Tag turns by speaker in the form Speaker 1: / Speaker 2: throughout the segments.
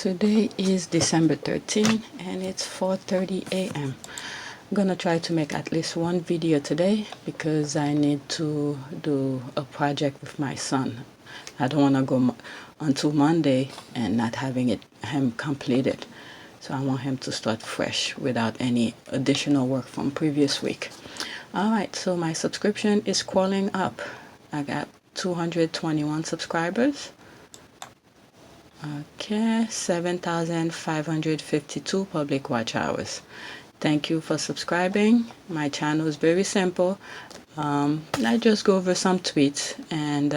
Speaker 1: Today is December 13th and it's 4:30 a.m. I'm gonna try to make at least one video today because I need to do a project with my son. I don't want to go until Monday and not having him completed. So I want him to start fresh without any additional work from previous week. Alright, so my subscription is crawling up. I got 221 subscribers. Okay, 7,552 public watch hours. Thank you for subscribing. My channel is very simple. I just go over some tweets and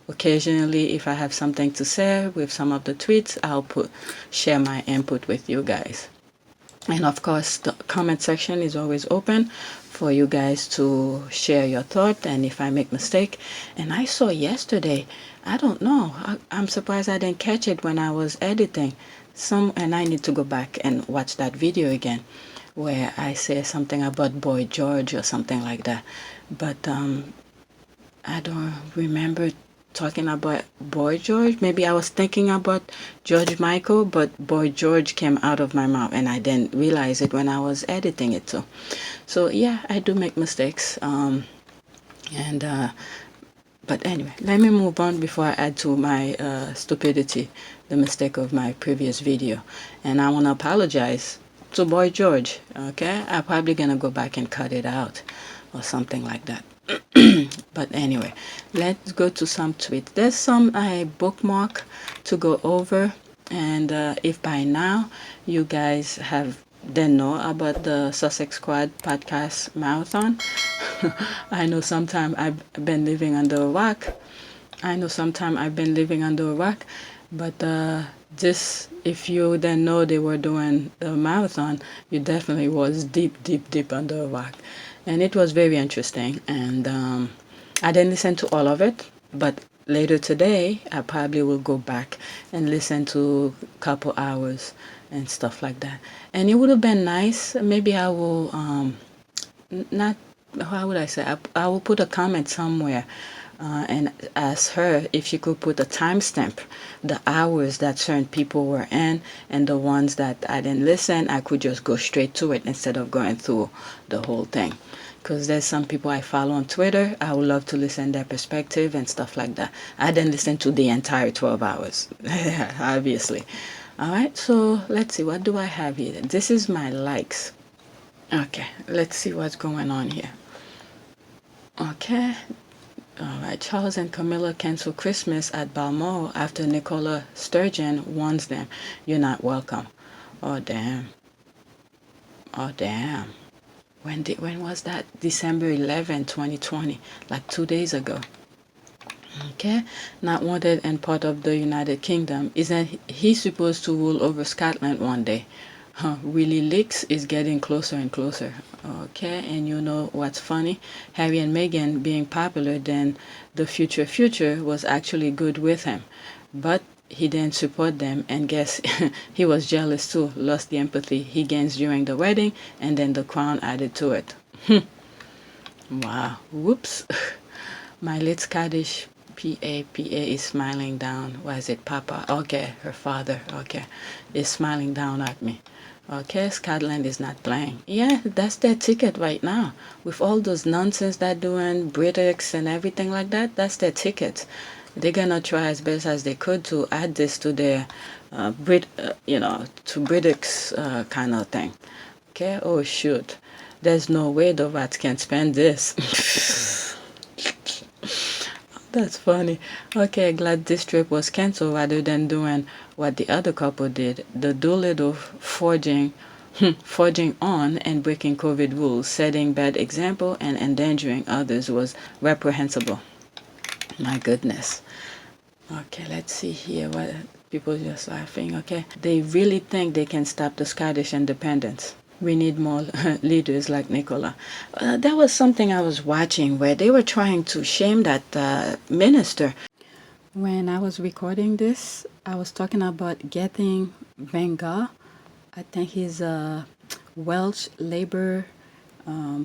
Speaker 1: occasionally if I have something to say with some of the tweets, I'll share my input with you guys. And of course, the comment section is always open for you guys to share your thought and if I make mistake. And I saw yesterday, I don't know, I'm surprised I didn't catch it when I was editing and I need to go back and watch that video again where I say something about Boy George or something like that. But I don't remember talking about Boy George. Maybe I was thinking about George Michael, but Boy George came out of my mouth and I didn't realize it when I was editing it too. So yeah, I do make mistakes. But anyway, let me move on before I add to my stupidity, the mistake of my previous video. And I want to apologize to Boy George, okay? I'm probably gonna go back and cut it out or something like that. But anyway, let's go to some tweets. There's some I bookmark to go over, and if by now you guys didn't know about the Sussex Squad podcast marathon, I know sometime I've been living under a rock. But this, if you didn't know they were doing the marathon, you definitely was deep under a rock. And it was very interesting. And I didn't listen to all of it, but later today, I probably will go back and listen to a couple hours and stuff like that. And it would have been nice. Maybe I will, not, how would I say? I will put a comment somewhere and ask her if she could put a timestamp, the hours that certain people were in, and the ones that I didn't listen, I could just go straight to it instead of going through the whole thing. Because there's some people I follow on Twitter, I would love to listen to their perspective and stuff like that. I didn't listen to the entire 12 hours, obviously. Alright, so let's see, what do I have here? This is my likes. Okay, let's see what's going on here. Okay. Alright, Charles and Camilla cancel Christmas at Balmoral after Nicola Sturgeon warns them, "You're not welcome." Oh damn. When was that? December 11, 2020, like 2 days ago. Okay, not wanted and part of the United Kingdom. Isn't he supposed to rule over Scotland one day? Willie Leaks is getting closer and closer. Okay, and you know what's funny? Harry and Meghan being popular, then the future was actually good with him. But he didn't support them, and guess he was jealous too, lost the empathy he gains during the wedding, and then the crown added to it. Wow, whoops. My late Scottish PA is smiling down. Why is it Papa? Okay, her father, okay, is smiling down at me. Okay, Scotland is not playing. Yeah, that's their ticket right now. With all those nonsense they're doing, British and everything like that, that's their ticket. They're gonna try as best as they could to add this to their to British kind of thing. Okay, oh shoot. There's no way the rats can spend this. That's funny. Okay, glad this trip was cancelled rather than doing what the other couple did. The Doolittle forging on and breaking COVID rules, setting bad example and endangering others was reprehensible. My goodness. Okay, let's see here. What people just laughing. Okay, they really think they can stop the Scottish independence. We need more leaders like Nicola. That was something I was watching where they were trying to shame that minister. When I was recording this, I was talking about getting Wenger. I think he's a Welsh Labour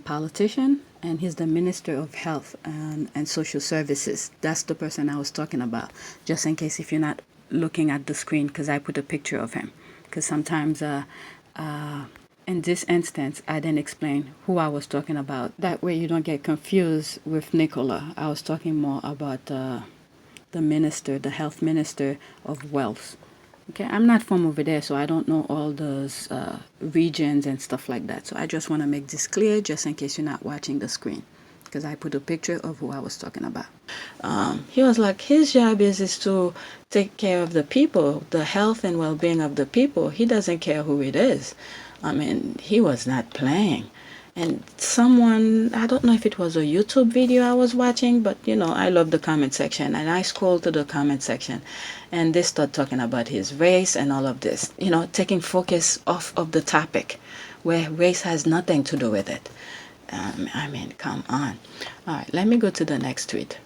Speaker 1: politician, and he's the Minister of Health and Social Services. That's the person I was talking about, just in case if you're not looking at the screen because I put a picture of him. Because sometimes in this instance, I didn't explain who I was talking about. That way you don't get confused with Nicola. I was talking more about the minister, the health minister of Wales. Okay, I'm not from over there, so I don't know all those regions and stuff like that. So I just want to make this clear just in case you're not watching the screen, because I put a picture of who I was talking about. He was like, his job is to take care of the people, the health and well-being of the people. He doesn't care who it is. I mean, he was not playing. And someone, I don't know if it was a YouTube video I was watching, but I love the comment section. And I scrolled to the comment section and they start talking about his race and all of this, taking focus off of the topic where race has nothing to do with it. I mean, come on. All right, let me go to the next tweet.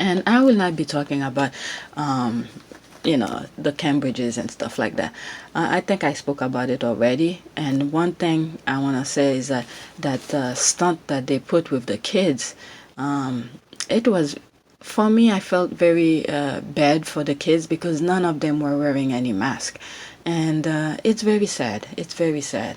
Speaker 1: And I will not be talking about the Cambridges and stuff like that. I think I spoke about it already. And one thing I want to say is that stunt that they put with the kids, it was, for me, I felt very bad for the kids because none of them were wearing any mask. And it's very sad. It's very sad.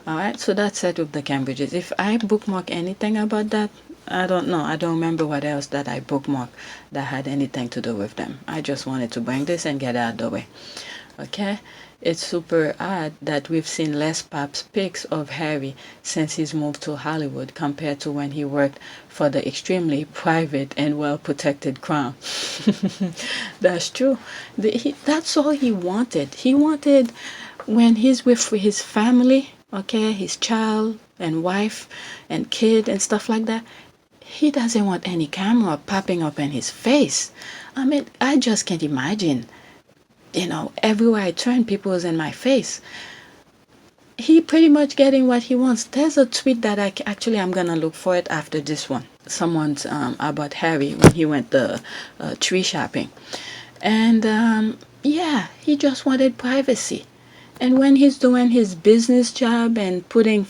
Speaker 1: All right, so that's it with the Cambridges. If I bookmark anything about that, I don't know. I don't remember what else that I bookmarked that had anything to do with them. I just wanted to bring this and get out of the way. Okay? It's super odd that we've seen less pops pics of Harry since he's moved to Hollywood compared to when he worked for the extremely private and well-protected Crown. That's true. That's all he wanted. He wanted, when he's with his family, okay, his child and wife and kid and stuff like that, he doesn't want any camera popping up in his face. I mean, I just can't imagine, everywhere I turn, people is in my face. He pretty much getting what he wants. There's a tweet that I'm gonna look for it after this one. Someone's about Harry when he went the tree shopping. And yeah, he just wanted privacy. And when he's doing his business job and putting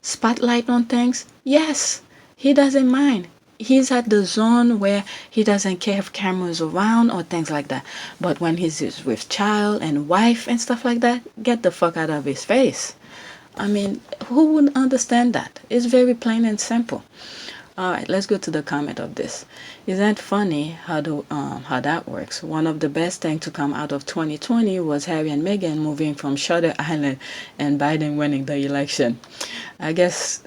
Speaker 1: spotlight on things, yes, he doesn't mind. He's at the zone where he doesn't care if cameras around or things like that. But when he's with child and wife and stuff like that, get the fuck out of his face. I mean, who would understand that? It's very plain and simple. All right, let's go to the comment of this. Isn't it funny how that works? One of the best things to come out of 2020 was Harry and Meghan moving from Shutter Island and Biden winning the election. I guess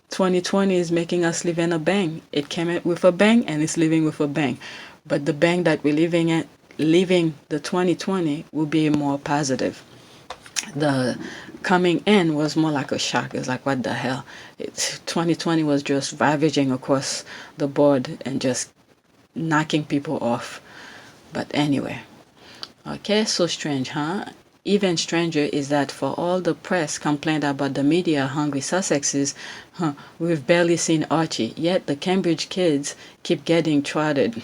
Speaker 1: 2020 is making us live in a bang. It came with a bang and it's living with a bang. But the bang that we're living the 2020 will be more positive. The coming in was more like a shock. It's like, what the hell? 2020 was just ravaging across the board and just knocking people off. But anyway, okay, so strange, huh? Even stranger is that for all the press complained about the media hungry Sussexes, we've barely seen Archie, yet the Cambridge kids keep getting trotted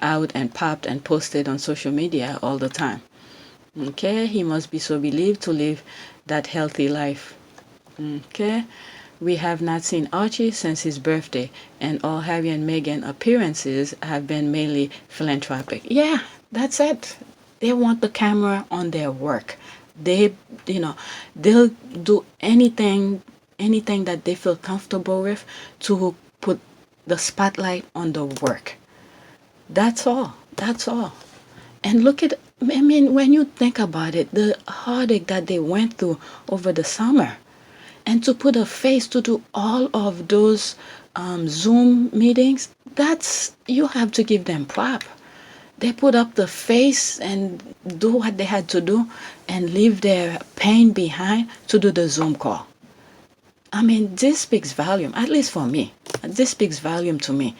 Speaker 1: out and popped and posted on social media all the time. Okay, he must be so relieved to live that healthy life. Okay, we have not seen Archie since his birthday, and all Harry and Meghan appearances have been mainly philanthropic. Yeah, that's it. They want the camera on their work. They'll do anything that they feel comfortable with to put the spotlight on the work. That's all. That's all. And look at, I mean, when you think about it, the heartache that they went through over the summer, and to put a face to do all of those Zoom meetings, you have to give them prop. They put up the face and do what they had to do and leave their pain behind to do the Zoom call. I mean, this speaks volume, at least for me. This speaks volume to me,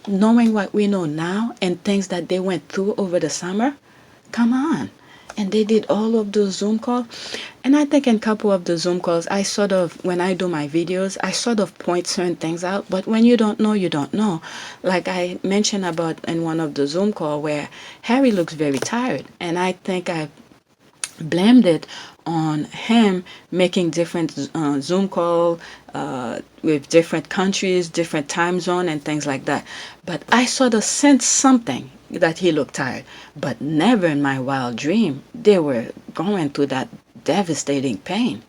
Speaker 1: knowing what we know now and things that they went through over the summer. Come on. And they did all of those Zoom calls. And I think in a couple of the Zoom calls, when I do my videos, I sort of point certain things out. But when you don't know, you don't know. Like I mentioned about in one of the Zoom calls where Harry looks very tired. And I think I blamed it on him making different Zoom calls with different countries, different time zone and things like that. But I sort of sensed something that he looked tired, but never in my wild dream they were going through that devastating pain.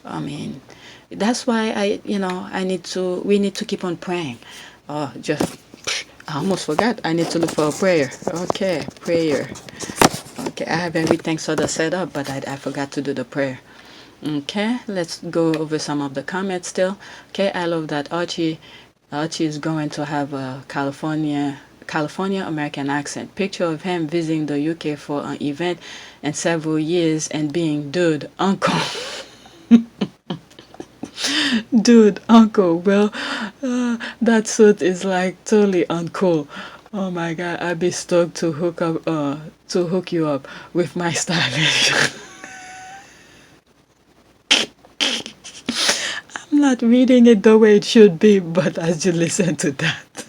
Speaker 1: I mean, that's why we need to keep on praying. Just, I almost forgot. I need to look for a prayer. Okay, prayer. Okay, I have everything sort of set up, but I forgot to do the prayer. Okay, let's go over some of the comments still. Okay, I love that Archie is going to have a California American accent. Picture of him visiting the UK for an event in several years and being dude, uncle. Dude, uncle, well, that suit is like totally uncool. Oh my god, I'd be stoked to hook you up with my stylish. I'm not reading it the way it should be, but as you listen to that,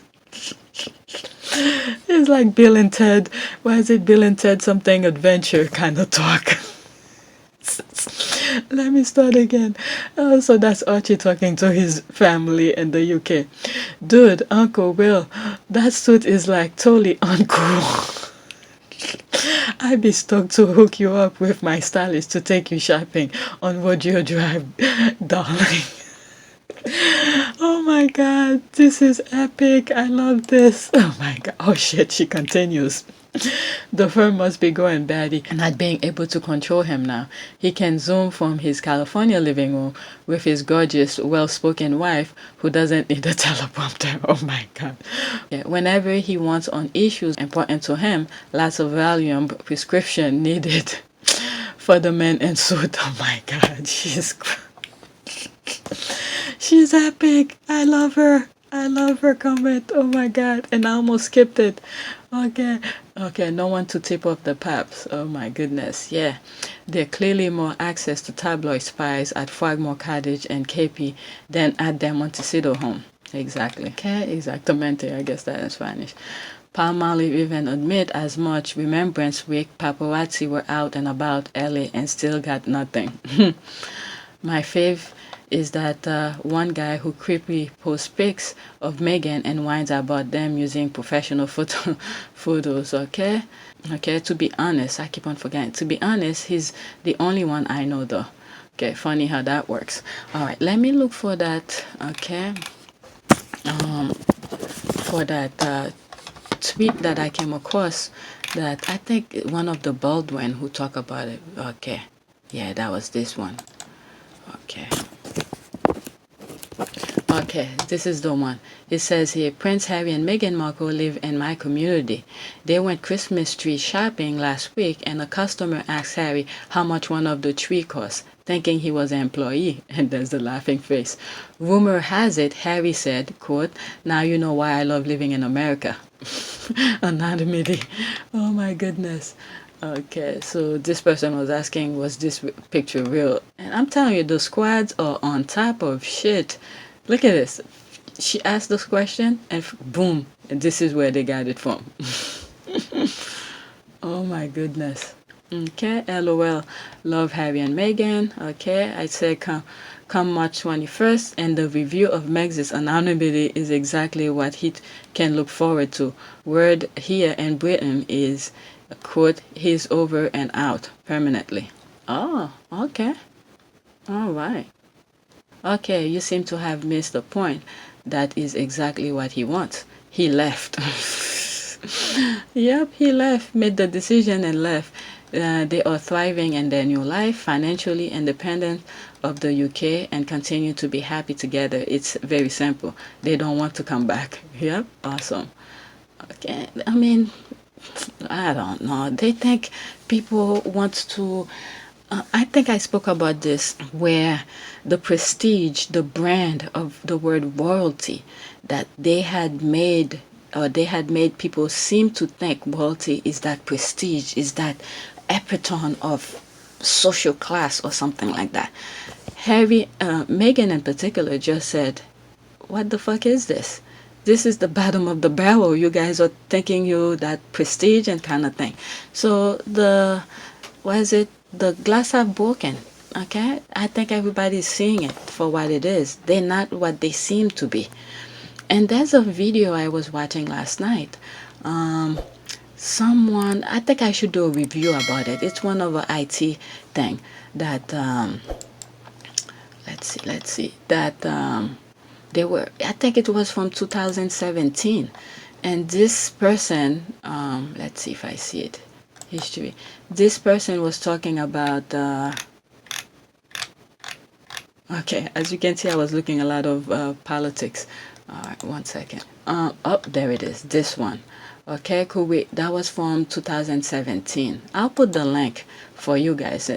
Speaker 1: it's like Bill and Ted. Why is it Bill and Ted something adventure kind of talk? Let me start again. So that's Archie talking to his family in the UK. Dude, Uncle Will, that suit is like totally uncool. I'd be stoked to hook you up with my stylist to take you shopping on Rodeo Drive, darling. Oh my god, this is epic. I love this. Oh my god. Oh shit, she continues. The firm must be going batty, not being able to control him now. He can zoom from his California living room with his gorgeous, well-spoken wife who doesn't need a teleprompter. Oh my god. Yeah, whenever he wants on issues important to him, lots of Valium prescription needed for the men in suit. Oh my god, she's epic. I love her. I love her comment. Oh my god. And I almost skipped it. Okay. Okay, no one to tip off the paps. Oh my goodness. Yeah. There are clearly more access to tabloid spies at Frogmore Cottage and KP than at their Montecito home. Exactly. Okay, exactamente. I guess that in Spanish. Palmolive even admit as much. Remembrance Week paparazzi were out and about LA and still got nothing. My fave is that one guy who creepily posts pics of Meghan and whines about them using professional photos, okay? Okay, to be honest, I keep on forgetting. To be honest, he's the only one I know though. Okay, funny how that works. Alright, let me look for that, okay? For that tweet that I came across that I think one of the Baldwin who talk about it. Okay, yeah, that was this one. Okay. Okay, this is the one. It says here, Prince Harry and Meghan Markle live in my community. They went Christmas tree shopping last week and a customer asked Harry how much one of the tree cost, thinking he was an employee. And there's the laughing face. Rumor has it, Harry said, quote, now you know why I love living in America. Anonymity. Oh my goodness. Okay, so this person was asking, was this picture real? And I'm telling you, the squads are on top of shit. Look at this. She asked this question and boom, and this is where they got it from. Oh my goodness. Okay, LOL. Love Harry and Meghan. Okay, I say come March 21st, and the review of Meg's anonymity is exactly what he can look forward to. Word here in Britain is, quote, he's over and out permanently. Oh, okay. All right. Okay, you seem to have missed the point. That is exactly what he wants. He left. Yep, he left, made the decision and left. They are thriving in their new life, financially independent of the UK, and continue to be happy together. It's very simple. They don't want to come back. Yep, awesome. Okay, I mean, I don't know. They think people want to I think I spoke about this where the prestige, the brand of the word royalty that they had made people seem to think royalty is that prestige, is that epitome of social class or something like that. Meghan in particular just said, what the fuck is this? This is the bottom of the barrel. You guys are thinking you that prestige and kind of thing. So the glass half broken. Okay, I think everybody's seeing it for what it is. They're not what they seem to be. And there's a video I was watching last night. someone, I think I should do a review about it. It's one of a IT thing that let's see that they were, I think it was from 2017, and this person, let's see if I see it, history. This person was talking about okay, as you can see, I was looking a lot of politics. All right, one second. Oh, there it is. This one. Okay, cool. Wait, that was from 2017. I'll put the link for you guys.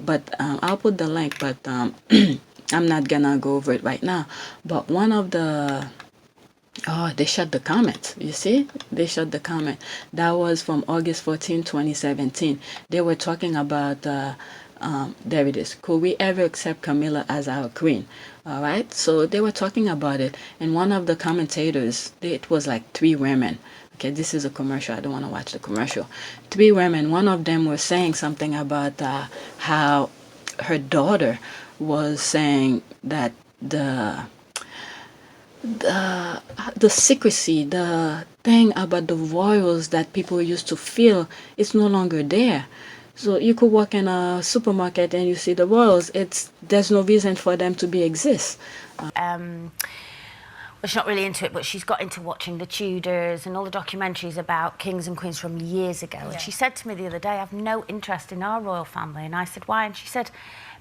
Speaker 1: But I'll put the link, but I'm not gonna go over it right now. But one of the oh, they shut the comment. You see? They shut the comment. That was from August 14, 2017. They were talking about, there it is. Could we ever accept Camilla as our queen? All right. So they were talking about it. And one of the commentators, it was like 3 women. Okay, this is a commercial. I don't want to watch the commercial. 3 women. One of them was saying something about how her daughter was saying that the secrecy, the thing about the royals that people used to feel, is no longer there. So you could walk in a supermarket and you see the royals. There's no reason for them to be exist.
Speaker 2: Well, she's not really into it, but she's got into watching the Tudors and all the documentaries about kings and queens from years ago. Yeah. And she said to me the other day, I have no interest in our royal family. And I said, why? And she said,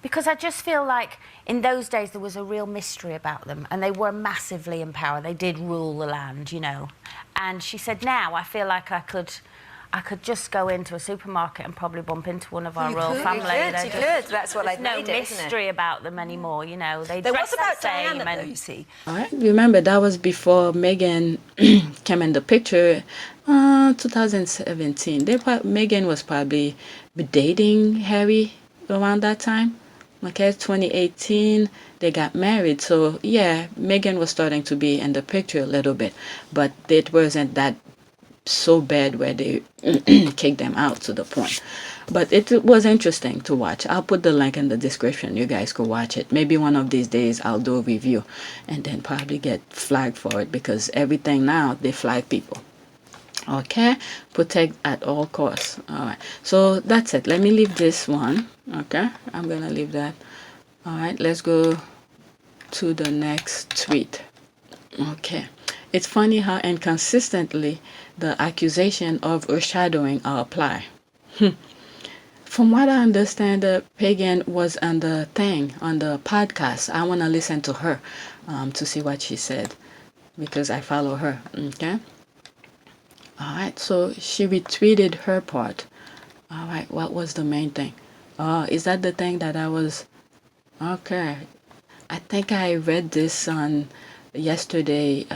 Speaker 2: because I just feel like in those days there was a real mystery about them, and they were massively in power. They did rule the land, you know. And she said, now I feel like I could just go into a supermarket and probably bump into one of our royal family.
Speaker 3: You could. That's what I've made it,
Speaker 2: no mystery about them anymore, you know. They
Speaker 3: there was about
Speaker 2: the same
Speaker 3: Diana, though, you see.
Speaker 1: All right. Remember, that was before Meghan came in the picture. 2017. Meghan was probably dating Harry around that time. Okay, 2018, they got married. So, yeah, Meghan was starting to be in the picture a little bit. But it wasn't that so bad where they kicked them out to the point. But it was interesting to watch. I'll put the link in the description. You guys could watch it. Maybe one of these days I'll do a review and then probably get flagged for it, because everything now, they flag people. Okay, protect at all costs. All right, so that's it. Let me leave this one. Okay, I'm gonna leave that. All right, let's go to the next tweet. Okay, it's funny how inconsistently the accusation of overshadowing are applied. From what I understand, Meghan was on the podcast. I want to listen to her to see what she said, because I follow her. Okay. All right, so she retweeted her part. All right, what was the main thing? Is that the thing that I was... Okay, I think I read this on yesterday.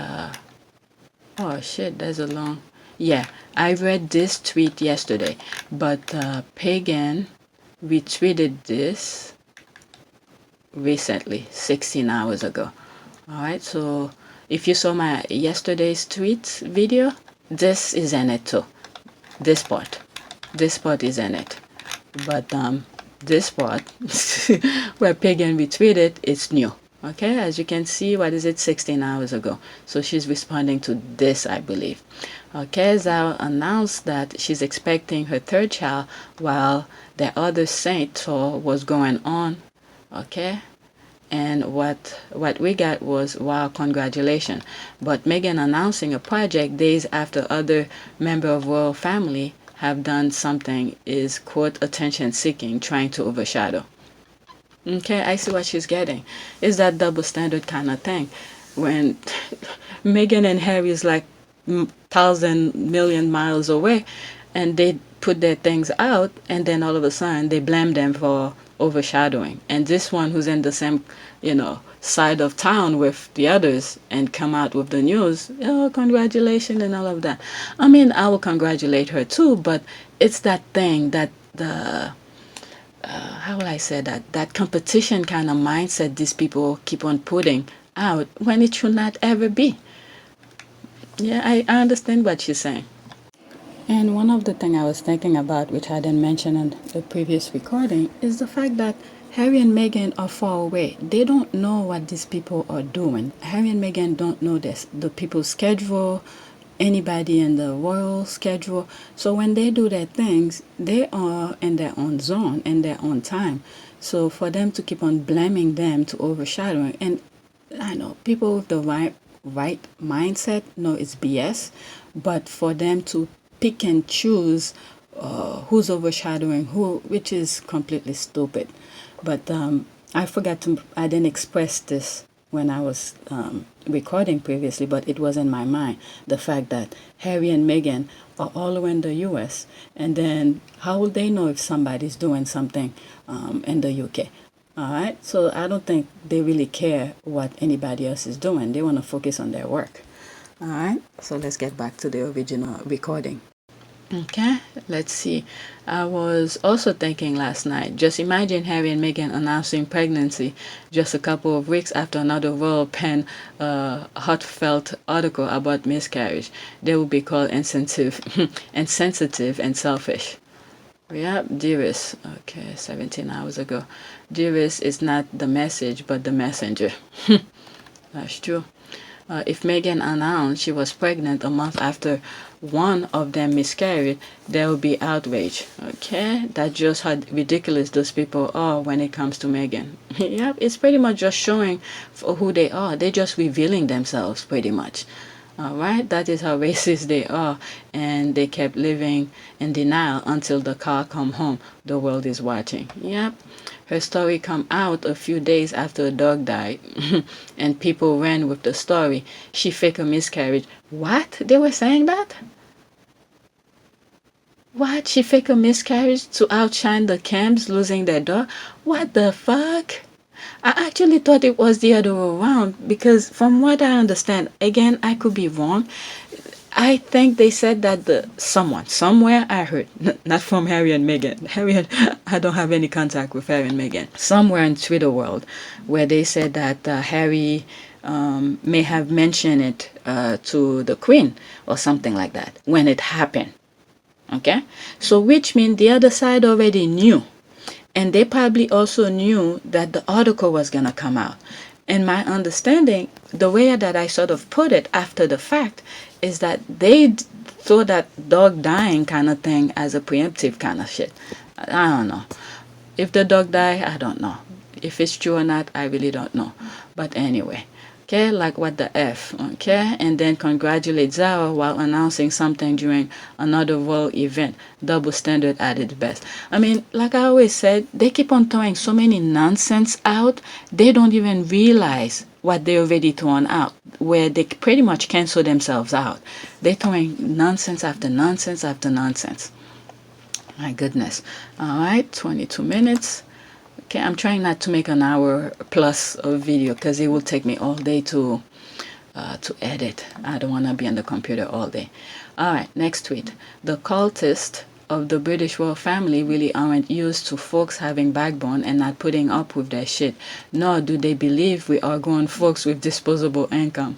Speaker 1: Oh shit, there's a long... Yeah, I read this tweet yesterday, but Meghan retweeted this recently, 16 hours ago. All right, so if you saw my yesterday's tweet video, this is in it too. This part is in it. But this part where Meghan retweeted, it's new. Okay, as you can see, what is it, 16 hours ago. So she's responding to this, I believe. Okay, Zhao announced that she's expecting her 3rd child while the other saint tour was going on. Okay, and what we got was, wow, congratulations. But Meghan announcing a project days after other member of royal family have done something is, quote, attention seeking, trying to overshadow. Okay, I see what she's getting. It's that double standard kind of thing. When Meghan and Harry is like 1,000 million miles away, and they put their things out, and then all of a sudden they blame them for overshadowing. And this one, who's in the same, side of town with the others, and come out with the news, oh, congratulations and all of that. I mean, I will congratulate her too, but it's that thing that how will I say that competition kind of mindset these people keep on putting out when it should not ever be. Yeah, I understand what she's saying. And one of the things I was thinking about, which I didn't mention in the previous recording, is the fact that Harry and Meghan are far away. They don't know what these people are doing. Harry and Meghan don't know this. The people's schedule, anybody in the royal schedule. So when they do their things, they are in their own zone, in their own time. So for them to keep on blaming them to overshadowing, and I know people with the right mindset know it's BS, but for them to pick and choose who's overshadowing who, which is completely stupid. But I didn't express this when I was recording previously, but it was in my mind. The fact that Harry and Meghan are all over in the US, and then how will they know if somebody's doing something in the UK? All right, so I don't think they really care what anybody else is doing. They want to focus on their work. All right, so let's get back to the original recording. Okay, let's see. I was also thinking last night, just imagine Harry and Meghan announcing pregnancy just a couple of weeks after another royal penned a heartfelt article about miscarriage. They would be called insensitive and selfish. Yep, dearest. Okay, 17 hours ago. Dearest is not the message, but the messenger. That's true. If Meghan announced she was pregnant a month after one of them miscarried, there will be outrage. Okay, that's just how ridiculous those people are when it comes to Meghan. Yep, it's pretty much just showing for who they are. They're just revealing themselves, pretty much. All right, that is how racist they are, and they kept living in denial until the car come home. The world is watching. Yep. Her story come out a few days after a dog died, and people ran with the story. She faked a miscarriage. What? They were saying that? What? She faked a miscarriage to outshine the Camps losing their dog? What the fuck? I actually thought it was the other way around because from what I understand, again, I could be wrong. I think they said that somewhere I heard, not from Harry and Meghan. I don't have any contact with Harry and Meghan. Somewhere in Twitter world, where they said that Harry may have mentioned it to the Queen or something like that when it happened. Okay, so which means the other side already knew, and they probably also knew that the article was gonna come out. And my understanding, the way that I sort of put it after the fact, is that they saw that dog dying kind of thing as a preemptive kind of shit. I don't know. If the dog died, I don't know. If it's true or not, I really don't know. But anyway, okay, like what the F, okay? And then congratulate Zara while announcing something during another world event. Double standard at its best. I mean, like I always said, they keep on throwing so many nonsense out, they don't even realize what they already thrown out, where they pretty much cancel themselves out. They're throwing nonsense after nonsense after nonsense. My goodness. All right, 22 minutes. Okay, I'm trying not to make an hour plus of video because it will take me all day to edit. I don't want to be on the computer all day. All right, next tweet. The cultist of the British royal family really aren't used to folks having backbone and not putting up with their shit, nor do they believe we are grown folks with disposable income.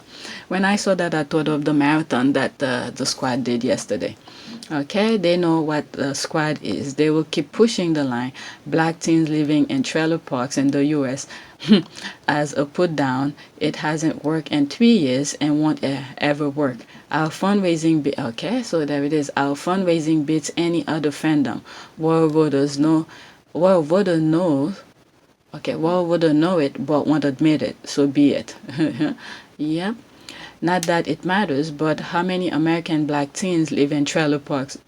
Speaker 1: When I saw that, I thought of the marathon that the squad did yesterday. Okay, they know what the squad is. They will keep pushing the line. Black teens living in trailer parks in the US as a put down. It hasn't worked in 3 years and won't ever work. Our fundraising okay, so there it is. Our fundraising beats any other fandom. World voters know okay, world voters know it but won't admit it. So be it. Yep. Not that it matters, but how many American black teens live in trailer parks?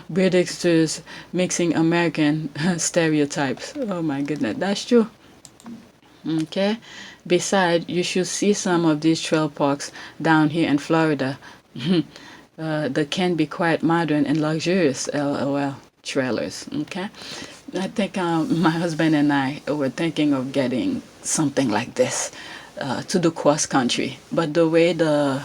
Speaker 1: British mixing American stereotypes. Oh my goodness, that's true. Okay. Besides, you should see some of these trailer parks down here in Florida. They can be quite modern and luxurious. LOL trailers. Okay. I think my husband and I were thinking of getting something like this. To the cross country, but the way the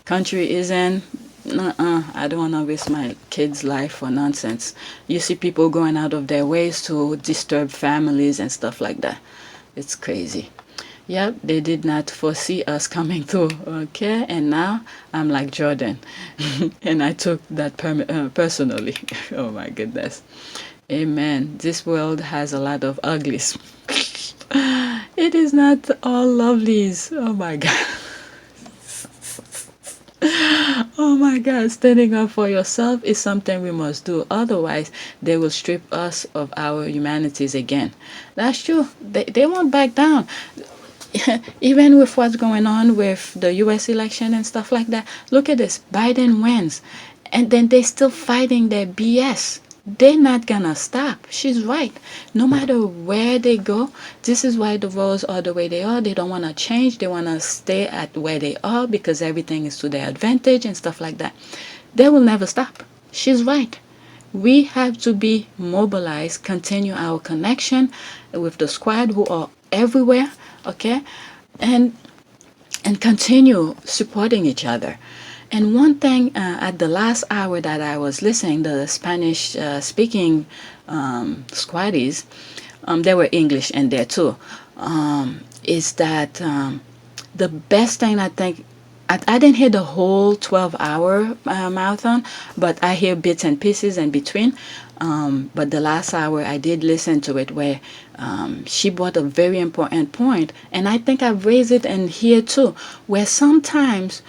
Speaker 1: country is in, I don't want to waste my kids' life for nonsense. You see people going out of their ways to disturb families and stuff like that. It's crazy. Yep, they did not foresee us coming through. Okay, and now I'm like Jordan, and I took that personally. Oh my goodness. Amen. This world has a lot of uglies. It is not all lovelies. Oh my God. Oh my God, standing up for yourself is something we must do. Otherwise, they will strip us of our humanities again. That's true. They won't back down. Even with what's going on with the US election and stuff like that. Look at this. Biden wins. And then they still fighting their BS. They're not gonna stop. She's right. No matter where they go, this is why the roles are the way they are. They don't want to change. They want to stay at where they are because everything is to their advantage and stuff like that. They will never stop. She's right. We have to be mobilized, continue our connection with the squad who are everywhere, okay? And continue supporting each other. And one thing at the last hour that I was listening, the Spanish speaking squaddies, there were English in there too, is that the best thing I think, I didn't hear the whole 12-hour marathon, but I hear bits and pieces in between. But the last hour I did listen to it where she brought a very important point, and I think I've raised it in here too, where sometimes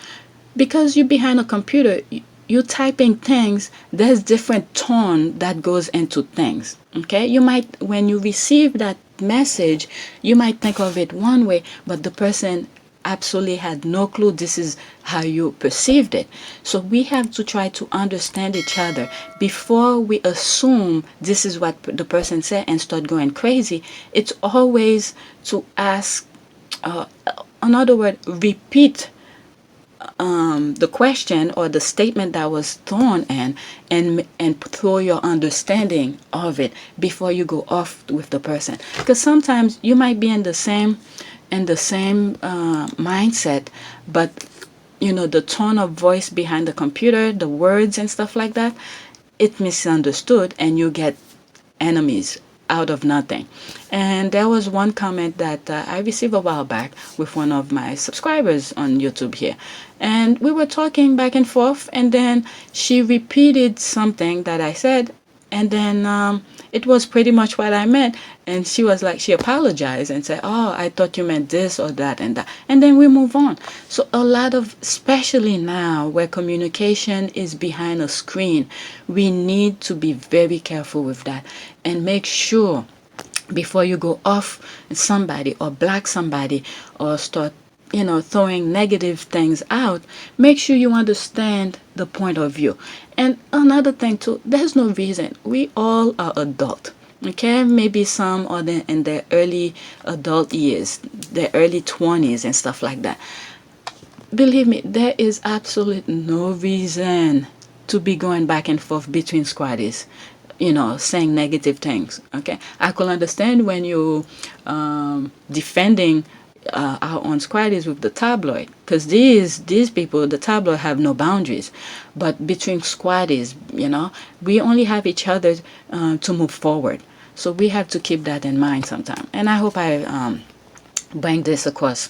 Speaker 1: because you're behind a computer, you're typing things, there's different tone that goes into things. Okay, you might, when you receive that message, you might think of it one way, but the person absolutely had no clue this is how you perceived it. So we have to try to understand each other before we assume this is what the person said and start going crazy. It's always to ask, in other words, repeat the question or the statement that was thrown in, and throw your understanding of it before you go off with the person, because sometimes you might be in the same mindset, but the tone of voice behind the computer, the words and stuff like that, it misunderstood and you get enemies out of nothing. And there was one comment that I received a while back with one of my subscribers on YouTube here, and we were talking back and forth, and then she repeated something that I said, and then it was pretty much what I meant, and she was like, she apologized and said, oh, I thought you meant this or that and that, and then we move on. So a lot of, especially now where communication is behind a screen, we need to be very careful with that and make sure before you go off somebody or block somebody or start throwing negative things out, make sure you understand the point of view. And another thing too, there's no reason. We all are adult. Okay, maybe some are in their early adult years, their early 20s and stuff like that. Believe me, there is absolutely no reason to be going back and forth between squaddies, saying negative things. Okay, I could understand when you defending our own squaddies with the tabloid, because these people, the tabloid, have no boundaries. But between squaddies, we only have each other to move forward. So we have to keep that in mind sometime. And I hope I bring this across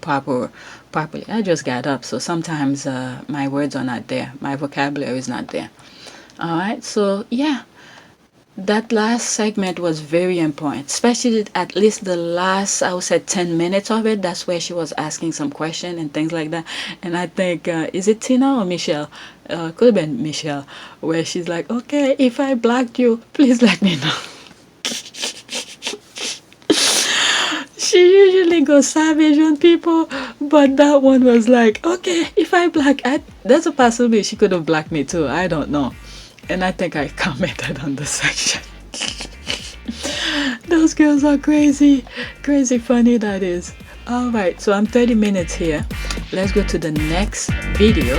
Speaker 1: properly. I just got up, so sometimes my words are not there. My vocabulary is not there. All right, so yeah. That last segment was very important, especially at least the last, I would say, 10 minutes of it. That's where she was asking some question and things like that. And I think, is it Tina or Michelle? Could have been Michelle, where she's like, okay, if I blocked you, please let me know. She usually goes savage on people, but that one was like, okay, if I block, there's a possibility she could have blocked me too. I don't know. And I think I commented on the section. Those girls are crazy. Crazy funny, that is. Alright, so I'm 30 minutes here. Let's go to the next video.